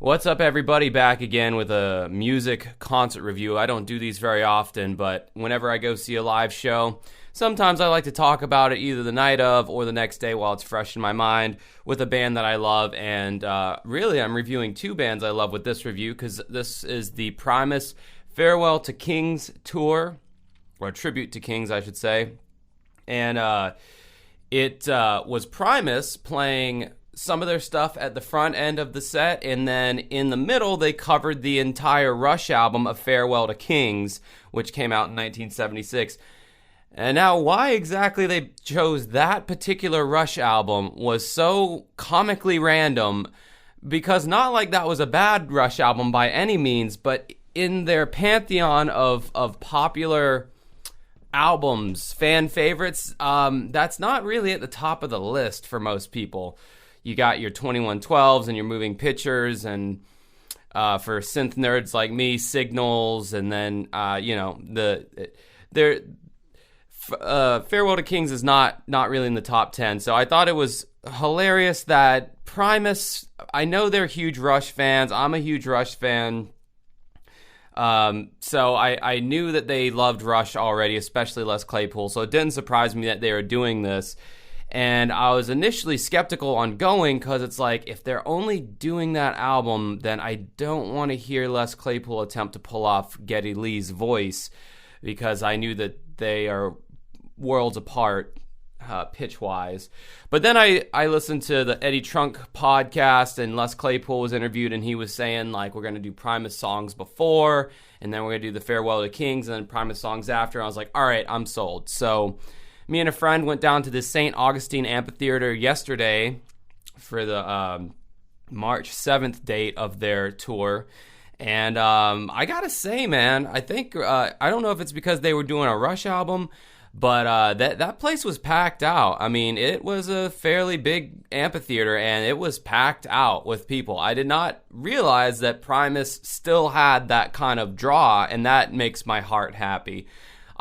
What's up, everybody? Back again with a music concert review. I don't do these very often, but whenever I go see a live show, sometimes I like to talk about it either the night of or the next day while it's fresh in my mind with a band that I love. And really, I'm reviewing two bands I love with this review because this is the Primus Farewell to Kings tour, or Tribute to Kings, I should say. And it was Primus playing some of their stuff at the front end of the set, and then in the middle they covered the entire Rush album of Farewell to Kings, which came out in 1976. And now why exactly they chose that particular Rush album was so comically random, because not like that was a bad Rush album by any means, but in their pantheon of popular albums, fan favorites, that's not really at the top of the list for most people. You got your 2112s and your Moving Pictures, and for synth nerds like me, Signals, and then Farewell to Kings is not really in the top 10. So I thought it was hilarious that Primus, I know they're huge Rush fans. I'm a huge Rush fan. So I knew that they loved Rush already, especially Les Claypool. So it didn't surprise me that they were doing this. And I was initially skeptical on going because it's like, if they're only doing that album, then I don't want to hear Les Claypool attempt to pull off Geddy Lee's voice, because I knew that they are worlds apart pitch-wise. But then I listened to the Eddie Trunk podcast, and Les Claypool was interviewed, and he was saying, like, we're going to do Primus songs before, and then we're going to do the Farewell to Kings, and then Primus songs after. And I was like, all right, I'm sold. So me and a friend went down to the St. Augustine Amphitheater yesterday for the March 7th date of their tour. And I gotta say, man, I think, I don't know if it's because they were doing a Rush album, but that place was packed out. I mean, it was a fairly big amphitheater, and it was packed out with people. I did not realize that Primus still had that kind of draw, and that makes my heart happy.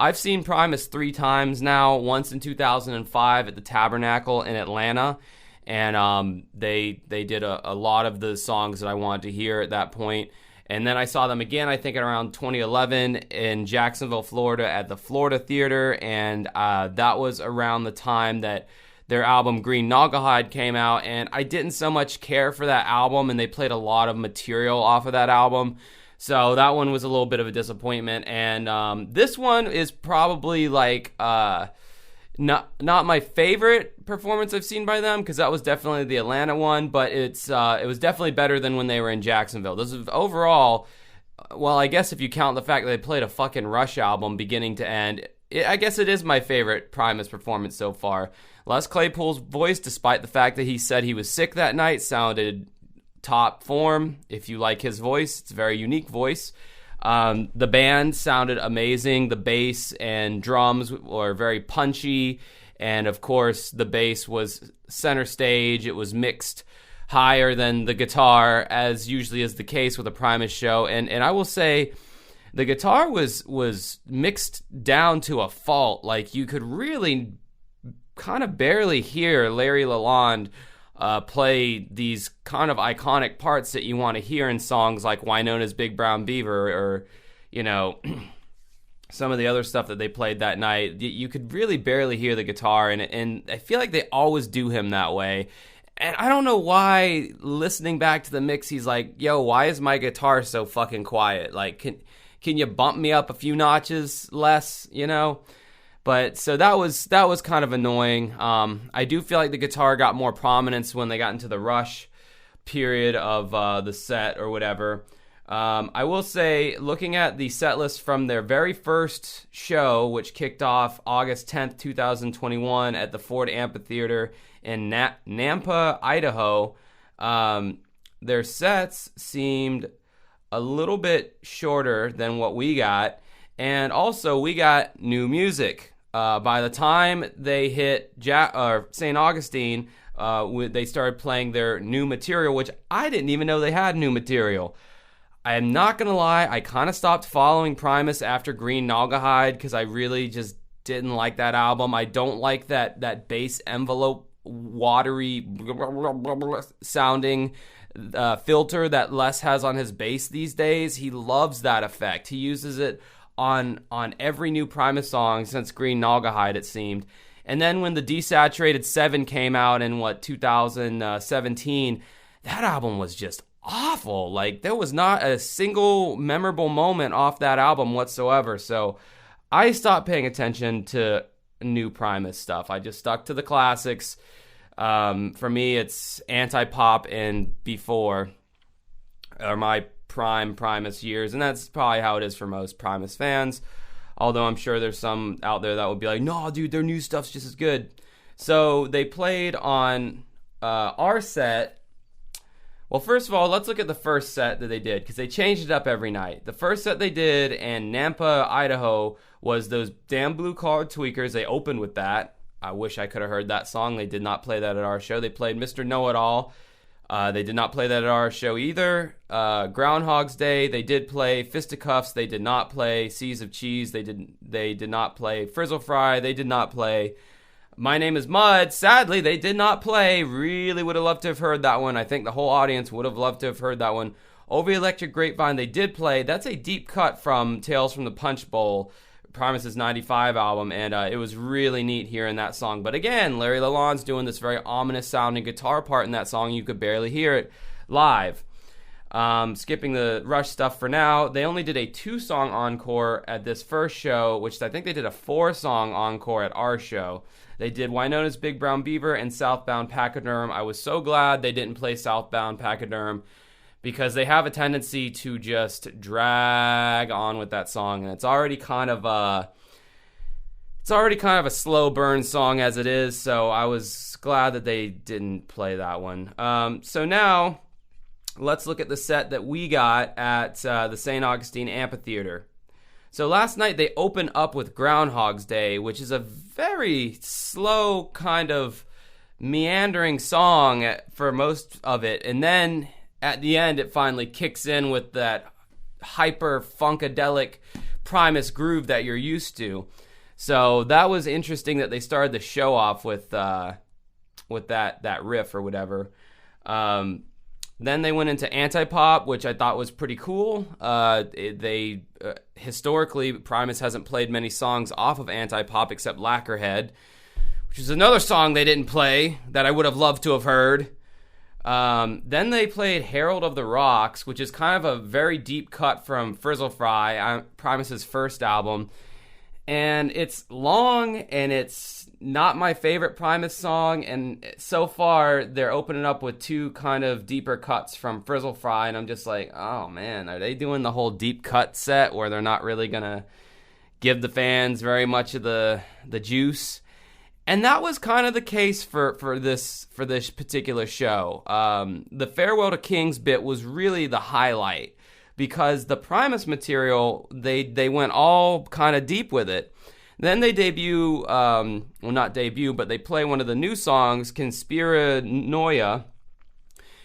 I've seen Primus 3 times now, once in 2005 at the Tabernacle in Atlanta, and they did a lot of the songs that I wanted to hear at that point. And then I saw them again, I think, at around 2011 in Jacksonville, Florida at the Florida Theater, and that was around the time that their album Green Naugahyde came out, and I didn't so much care for that album, and they played a lot of material off of that album. So that one was a little bit of a disappointment, and this one is probably like not my favorite performance I've seen by them, because that was definitely the Atlanta one, but it was definitely better than when they were in Jacksonville. This is overall, well, I guess if you count the fact that they played a fucking Rush album beginning to end, I guess it is my favorite Primus performance so far. Les Claypool's voice, despite the fact that he said he was sick that night, sounded top form. If you like his voice, it's a very unique voice. The band sounded amazing. The bass and drums were very punchy, and of course the bass was center stage. It was mixed higher than the guitar, as usually is the case with a Primus show, and I will say the guitar was mixed down to a fault. Like, you could really kind of barely hear Larry Lalonde play these kind of iconic parts that you want to hear in songs like Wynona's Big Brown Beaver, or, you know, some of the other stuff that they played that night. You could really barely hear the guitar, and I feel like they always do him that way. And I don't know why, listening back to the mix, he's like, yo, why is my guitar so fucking quiet? Like, can you bump me up a few notches less, you know? But so that was kind of annoying. I do feel like the guitar got more prominence when they got into the Rush period of the set or whatever. I will say, looking at the set list from their very first show, which kicked off August 10th, 2021 at the Ford Amphitheater in Nampa, Idaho, their sets seemed a little bit shorter than what we got. And also, we got new music. By the time they hit St. Augustine, they started playing their new material, which I didn't even know they had new material. I am not going to lie, I kind of stopped following Primus after Green Naugahyde because I really just didn't like that album. I don't like that bass envelope, watery sounding filter that Les has on his bass these days. He loves that effect. He uses it on every new Primus song since Green Naugahyde, it seemed. And then when the Desaturated 7 came out in 2017, that album was just awful. Like, there was not a single memorable moment off that album whatsoever. So I stopped paying attention to new Primus stuff. I just stuck to the classics. For me, it's Anti-Pop and Before are my prime Primus years, and that's probably how it is for most Primus fans. Although I'm sure there's some out there that would be like, no, dude, their new stuff's just as good. So they played on our set. Well, first of all, let's look at the first set that they did, because they changed it up every night. The first set they did in Nampa, Idaho, was those damn blue-collar tweakers. They opened with that. I wish I could have heard that song. They did not play that at our show. They played Mr. Know-It-All. They did not play that at our show either. Groundhog's Day, they did play. Fisticuffs, they did not play. Seas of Cheese, they did not play. Frizzle Fry, they did not play. My Name is Mud, sadly, they did not play. Really would have loved to have heard that one. I think the whole audience would have loved to have heard that one. Over Electric Grapevine, they did play. That's a deep cut from Tales from the Punch Bowl, Primus's 95 album, and it was really neat hearing that song. But again, Larry Lalonde's doing this very ominous sounding guitar part in that song. You could barely hear it live. Skipping the Rush stuff for now, they only did a 2-song encore at this first show, which I think they did a 4-song encore at our show. They did Wynona's Big Brown Beaver and Southbound Pachyderm. I was so glad they didn't play Southbound Pachyderm, because they have a tendency to just drag on with that song, and it's already kind of a slow burn song as it is. So I was glad that they didn't play that one. So now let's look at the set that we got at the St. Augustine Amphitheater. So last night they opened up with Groundhog's Day, which is a very slow kind of meandering song for most of it, and then at the end, it finally kicks in with that hyper funkadelic Primus groove that you're used to. So that was interesting that they started the show off with that riff or whatever. Then they went into Anti-Pop, which I thought was pretty cool. Historically, Primus hasn't played many songs off of Anti-Pop except Lacquerhead, which is another song they didn't play that I would have loved to have heard. Then they played Herald of the Rocks, which is kind of a very deep cut from Frizzle Fry, Primus's first album. And it's long, and it's not my favorite Primus song, and so far they're opening up with 2 kind of deeper cuts from Frizzle Fry, and I'm just like, oh man, are they doing the whole deep cut set where they're not really gonna give the fans very much of the juice? And that was kind of the case for this particular show. The Farewell to Kings bit was really the highlight, because the Primus material, they went all kind of deep with it. Then they debut, not debut, but they play one of the new songs, Conspiranoia.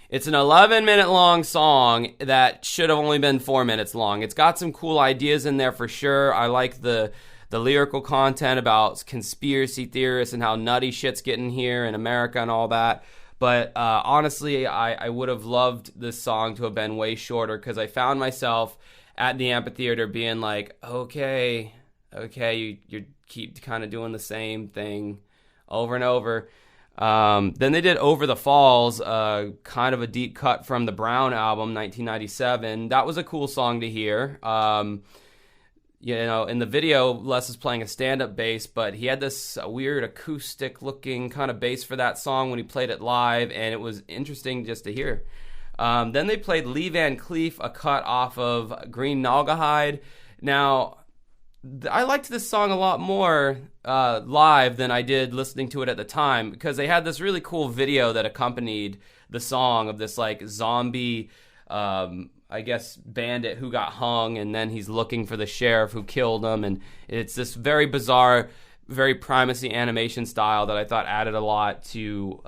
It's an 11-minute long song that should have only been 4 minutes long. It's got some cool ideas in there for sure. I like the lyrical content about conspiracy theorists and how nutty shit's getting here in America and all that. But honestly, I would have loved this song to have been way shorter, because I found myself at the amphitheater being like, okay, you keep kind of doing the same thing over and over. Then they did Over the Falls, kind of a deep cut from the Brown album, 1997. That was a cool song to hear. You know, in the video, Les is playing a stand-up bass, but he had this weird acoustic-looking kind of bass for that song when he played it live, and it was interesting just to hear. Then they played Lee Van Cleef, a cut off of Green Naugahyde. Now, I liked this song a lot more live than I did listening to it at the time, because they had this really cool video that accompanied the song of this, like, zombie I guess, bandit who got hung, and then he's looking for the sheriff who killed him, and it's this very bizarre, very Primus-y animation style that I thought added a lot to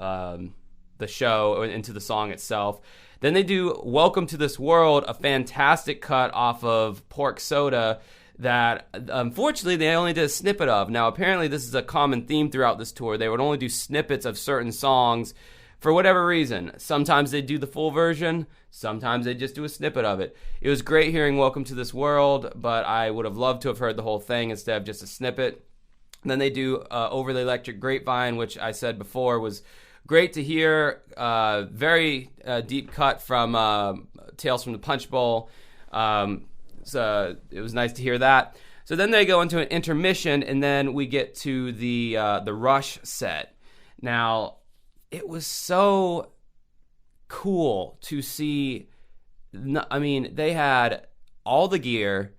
the show and to the song itself. Then they do Welcome to This World, a fantastic cut off of Pork Soda that, unfortunately, they only did a snippet of. Now, apparently, this is a common theme throughout this tour. They would only do snippets of certain songs for whatever reason. Sometimes they do the full version, sometimes they just do a snippet of it. It was great hearing Welcome to This World, but I would have loved to have heard the whole thing instead of just a snippet. And then they do Over the Electric Grapevine, which I said before was great to hear. Very deep cut from Tales from the Punch Bowl. So it was nice to hear that. So then they go into an intermission, and then we get to the Rush set. Now, it was so cool to see. I mean, they had all the gear.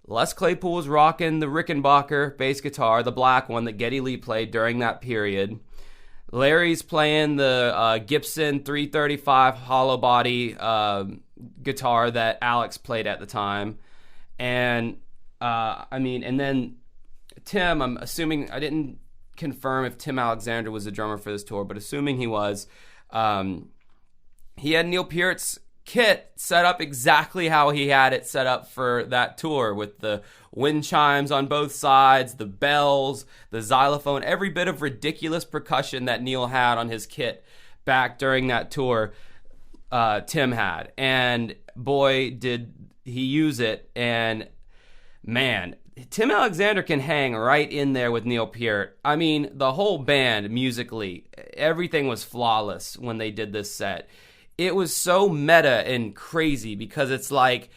Les Claypool was rocking the Rickenbacker bass guitar, the black one that Geddy Lee played during that period. Larry's playing the Gibson 335 hollow body guitar that Alex played at the time. And, and then Tim, I'm assuming, I didn't confirm if Tim Alexander was the drummer for this tour, but assuming he was, he had Neil Peart's kit set up exactly how he had it set up for that tour, with the wind chimes on both sides, the bells, the xylophone, every bit of ridiculous percussion that Neil had on his kit back during that tour, Tim had. And boy, did he use it. And man, Tim Alexander can hang right in there with Neil Peart. I mean, the whole band musically, everything was flawless when they did this set. It was so meta and crazy because it's like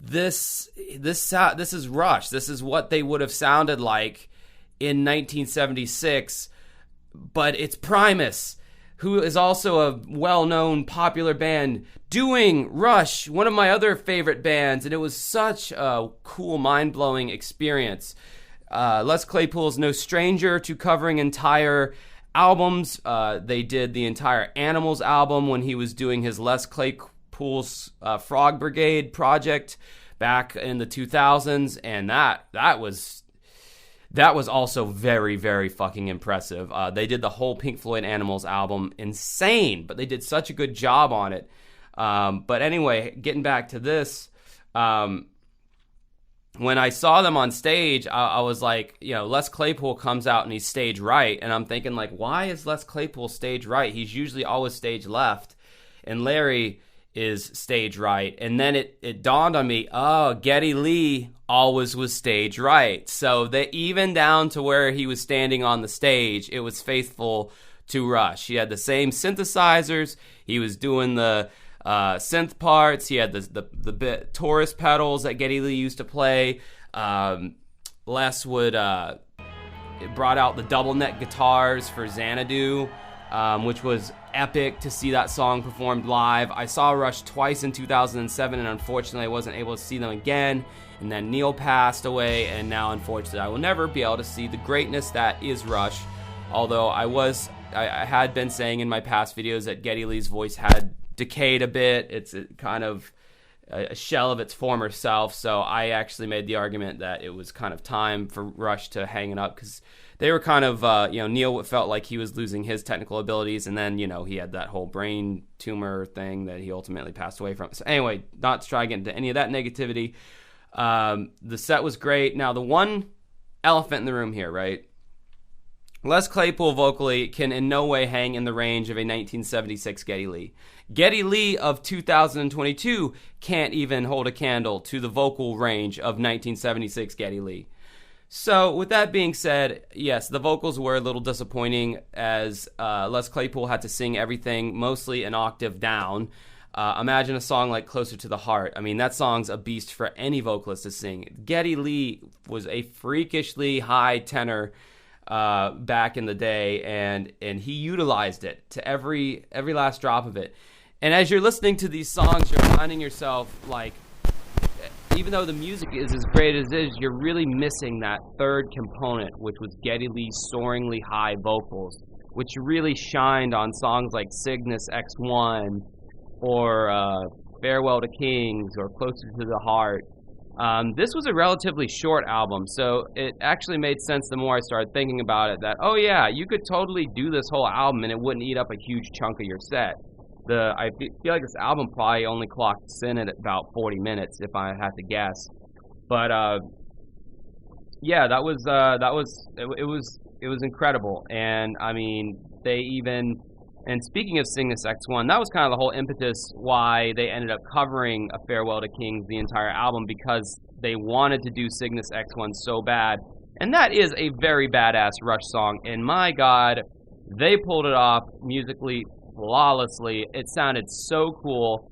this is Rush. This is what they would have sounded like in 1976, but it's Primus, who is also a well-known popular band, doing Rush, one of my other favorite bands, and it was such a cool, mind-blowing experience. Les Claypool's no stranger to covering entire albums. They did the entire Animals album when he was doing his Les Claypool's Frog Brigade project back in the 2000s, and that was also very, very fucking impressive. They did the whole Pink Floyd Animals album, insane, but they did such a good job on it. But anyway, getting back to this, when I saw them on stage, I was like, Les Claypool comes out and he's stage right, and I'm thinking, like, why is Les Claypool stage right? He's usually always stage left, and Larry is stage right. And then it dawned on me, Geddy Lee always was stage right. So that even down to where he was standing on the stage, it was faithful to Rush. He had the same synthesizers. He was doing the synth parts. He had the bit Taurus pedals that Geddy Lee used to play. Les would brought out the double neck guitars for Xanadu, which was epic to see that song performed live. I saw Rush twice in 2007, and unfortunately I wasn't able to see them again. And then Neil passed away, and now unfortunately I will never be able to see the greatness that is Rush. Although I had been saying in my past videos that Geddy Lee's voice had decayed a bit. It's kind of a shell of its former self. So I actually made the argument that it was kind of time for Rush to hang it up, because they were kind of, Neil felt like he was losing his technical abilities, and then, he had that whole brain tumor thing that he ultimately passed away from. So anyway, not to try to get into any of that negativity. The set was great. Now, the one elephant in the room here, right? Les Claypool vocally can in no way hang in the range of a 1976 Geddy Lee. Geddy Lee of 2022 can't even hold a candle to the vocal range of 1976 Geddy Lee. So with that being said, yes, the vocals were a little disappointing, as Les Claypool had to sing everything mostly an octave down. Imagine a song like Closer to the Heart. I mean, that song's a beast for any vocalist to sing. Geddy Lee was a freakishly high tenor back in the day, and he utilized it to every last drop of it. And as you're listening to these songs, you're finding yourself, like, even though the music is as great as it is, you're really missing that third component, which was Geddy Lee's soaringly high vocals, which really shined on songs like Cygnus X1 or Farewell to Kings or Closer to the Heart. This was a relatively short album, so it actually made sense the more I started thinking about it, that, oh yeah, you could totally do this whole album and it wouldn't eat up a huge chunk of your set. I feel like this album probably only clocks in at about 40 minutes, if I had to guess. But yeah, it was incredible. And I mean, they even And speaking of Cygnus X1, that was kind of the whole impetus why they ended up covering A Farewell to Kings, the entire album, because they wanted to do Cygnus X1 so bad. And that is a very badass Rush song, and my God, they pulled it off musically flawlessly. It sounded so cool.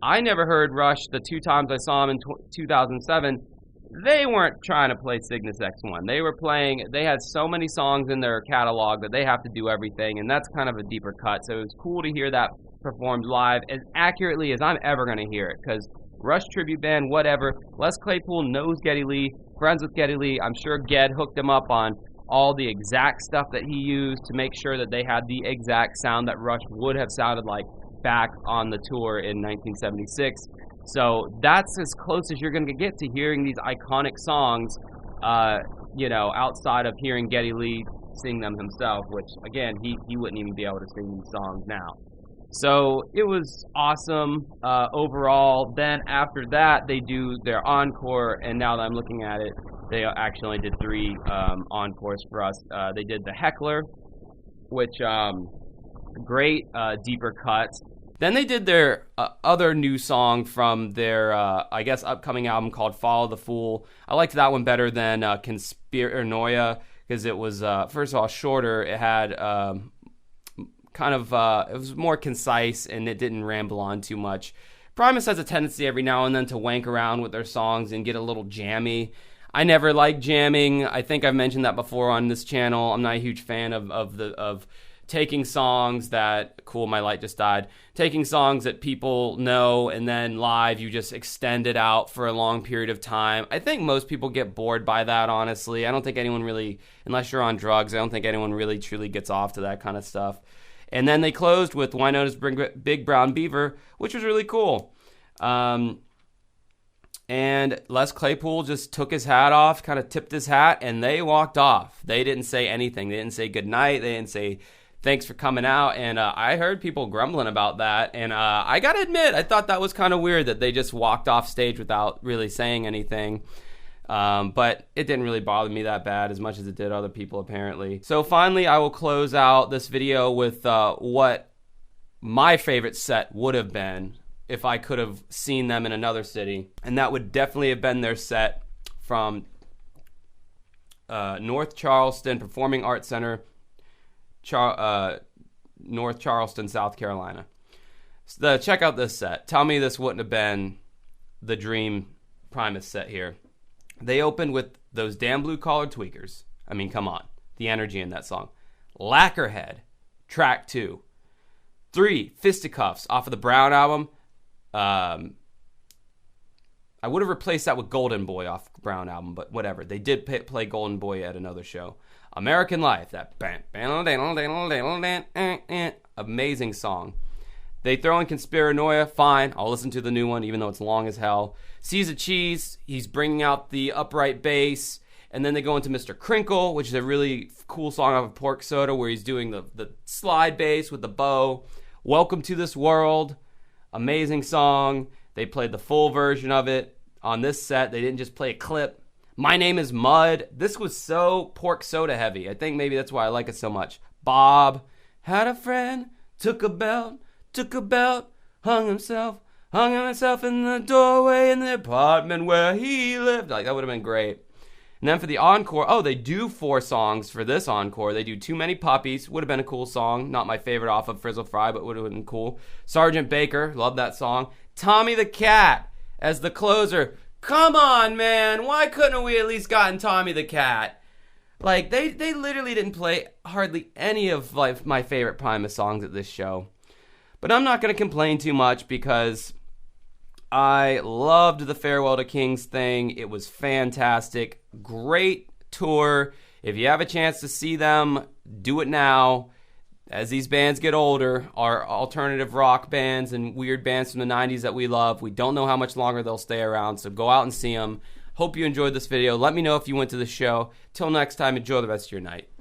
I never heard Rush the 2 times I saw them in 2007. They weren't trying to play Cygnus X1. They had so many songs in their catalog that they have to do everything, and that's kind of a deeper cut. So it was cool to hear that performed live as accurately as I'm ever going to hear it, because Rush tribute band, whatever. Les Claypool knows Geddy Lee, friends with Geddy Lee. I'm sure Ged hooked him up on all the exact stuff that he used to make sure that they had the exact sound that Rush would have sounded like back on the tour in 1976. So that's as close as you're going to get to hearing these iconic songs, outside of hearing Geddy Lee sing them himself, which, again, he wouldn't even be able to sing these songs now. So it was awesome overall. Then after that, they do their encore, and now that I'm looking at it, they actually only did 3 encores for us. They did The Heckler, which, great, deeper cuts. Then they did their other new song from their, upcoming album called Follow the Fool. I liked that one better than Conspiranoia, because it was, first of all, shorter. It had it was more concise, and it didn't ramble on too much. Primus has a tendency every now and then to wank around with their songs and get a little jammy. I never like jamming. I think I've mentioned that before on this channel. I'm not a huge fan of taking songs that, cool, my light just died, taking songs that people know, and then live you just extend it out for a long period of time. I think most people get bored by that, honestly. I don't think anyone really, unless you're on drugs, I don't think anyone really truly gets off to that kind of stuff. And then they closed with Wynona's Big Brown Beaver, which was really cool. And Les Claypool just took his hat off, kind of tipped his hat, and they walked off. They didn't say anything. They didn't say goodnight. They didn't say thanks for coming out. And I heard people grumbling about that. And I got to admit, I thought that was kind of weird that they just walked off stage without really saying anything. But it didn't really bother me that bad, as much as it did other people, apparently. So finally, I will close out this video with what my favorite set would have been if I could have seen them in another city. And that would definitely have been their set from North Charleston Performing Arts Center, North Charleston, South Carolina. So, check out this set. Tell me this wouldn't have been the dream Primus set here. They opened with those damn blue-collar tweakers. I mean, come on. The energy in that song. Lacquerhead, track 2. 3, Fisticuffs off of the Brown album. I would have replaced that with Golden Boy off the Brown album, but whatever. They did play Golden Boy at another show. American Life, that amazing song. They throw in Conspiranoia, fine. I'll listen to the new one, even though it's long as hell. Seas of Cheese, he's bringing out the upright bass. And then they go into Mr. Crinkle, which is a really cool song off of Pork Soda, where he's doing the slide bass with the bow. Welcome to This World, amazing song. They played the full version of it on this set. They didn't just play a clip. My Name is Mud. This was so Pork Soda heavy. I think maybe that's why I like it so much. Bob had a friend, took a belt, hung himself in the doorway in the apartment where he lived. Like, that would have been great. And then for the encore, they do 4 songs for this encore. They do Too Many Puppies, would have been a cool song. Not my favorite off of Frizzle Fry, but would have been cool. Sergeant Baker, love that song. Tommy the Cat as the closer. Come on, man. Why couldn't we at least gotten Tommy the Cat? Like, they literally didn't play hardly any of my favorite Primus songs at this show. But I'm not going to complain too much because I loved the Farewell to Kings thing. It was fantastic. Great tour. If you have a chance to see them, do it now. As these bands get older, our alternative rock bands and weird bands from the 90s that we love, we don't know how much longer they'll stay around, so go out and see them. Hope you enjoyed this video. Let me know if you went to the show. Till next time, enjoy the rest of your night.